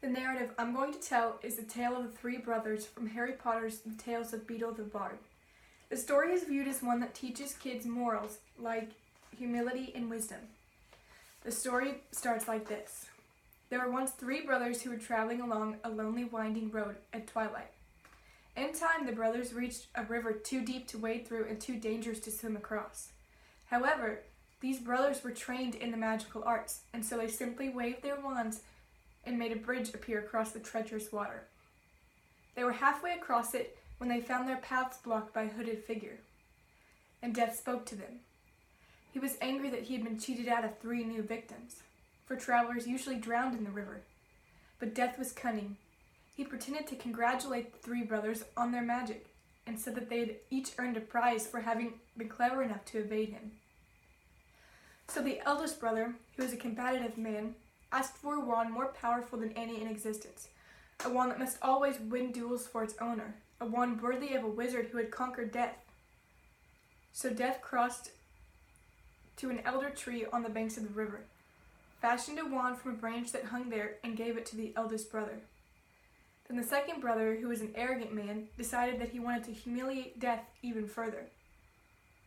The narrative I'm going to tell is the tale of the three brothers from Harry Potter's The Tales of Beedle the Bard. The story is viewed as one that teaches kids morals like humility and wisdom. The story starts like this. There were once three brothers who were traveling along a lonely winding road at twilight. In time, the brothers reached a river too deep to wade through and too dangerous to swim across. However, these brothers were trained in the magical arts, and so they simply waved their wands and made a bridge appear across the treacherous water. They were halfway across it when they found their paths blocked by a hooded figure, and Death spoke to them. He was angry that he had been cheated out of 3 new victims, for travelers usually drowned in the river. But Death was cunning. He pretended to congratulate the 3 brothers on their magic, and said that they had each earned a prize for having been clever enough to evade him. So the eldest brother, who was a combative man, asked for a wand more powerful than any in existence, a wand that must always win duels for its owner, a wand worthy of a wizard who had conquered death. So Death crossed to an elder tree on the banks of the river, fashioned a wand from a branch that hung there, and gave it to the eldest brother. Then the second brother, who was an arrogant man, decided that he wanted to humiliate Death even further,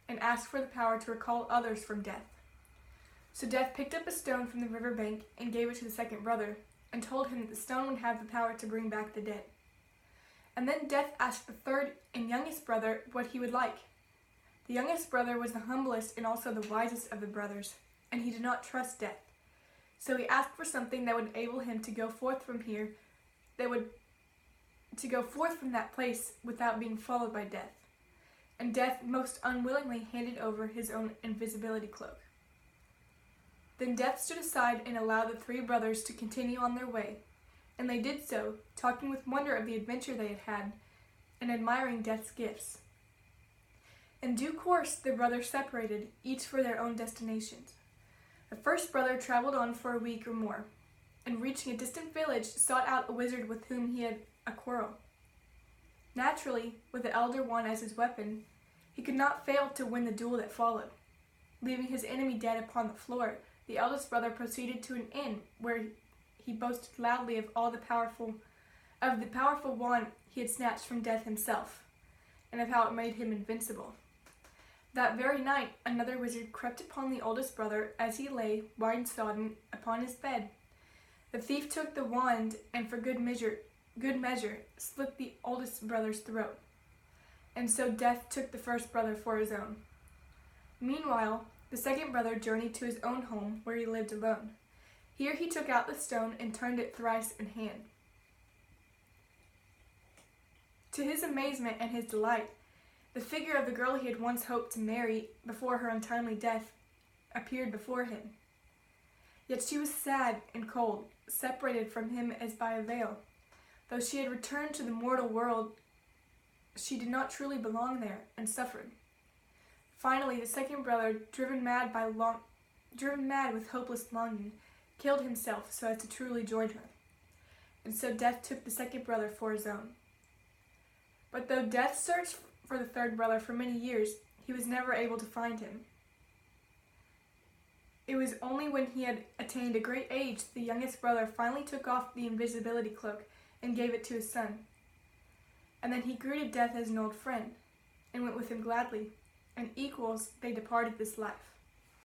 and asked for the power to recall others from death. So Death picked up a stone from the river bank and gave it to the second brother, and told him that the stone would have the power to bring back the dead. And then Death asked the third and youngest brother what he would like. The youngest brother was the humblest and also the wisest of the brothers, and he did not trust Death. So he asked for something that would enable him to go forth from that place without being followed by Death. And Death most unwillingly handed over his own invisibility cloak. Then Death stood aside and allowed the 3 brothers to continue on their way, and they did so, talking with wonder of the adventure they had had, and admiring Death's gifts. In due course, the brothers separated, each for their own destinations. The first brother traveled on for a week or more, and reaching a distant village, sought out a wizard with whom he had a quarrel. Naturally, with the elder one as his weapon, he could not fail to win the duel that followed. Leaving his enemy dead upon the floor, the eldest brother proceeded to an inn where he boasted loudly of the powerful wand he had snatched from Death himself, and of how it made him invincible. That very night, another wizard crept upon the oldest brother as he lay, wine-sodden, upon his bed. The thief took the wand and, for good measure, slit the oldest brother's throat. And so Death took the first brother for his own. Meanwhile, the second brother journeyed to his own home, where he lived alone. Here he took out the stone and turned it thrice in hand. To his amazement and his delight, the figure of the girl he had once hoped to marry before her untimely death appeared before him. Yet she was sad and cold, separated from him as by a veil. Though she had returned to the mortal world, she did not truly belong there, and suffered. Finally, the second brother, driven mad with hopeless longing, killed himself so as to truly join her. And so Death took the second brother for his own. But though Death searched for the third brother for many years, he was never able to find him. It was only when he had attained a great age that the youngest brother finally took off the invisibility cloak and gave it to his son. And then he greeted Death as an old friend, and went with him gladly, and equals they departed this life.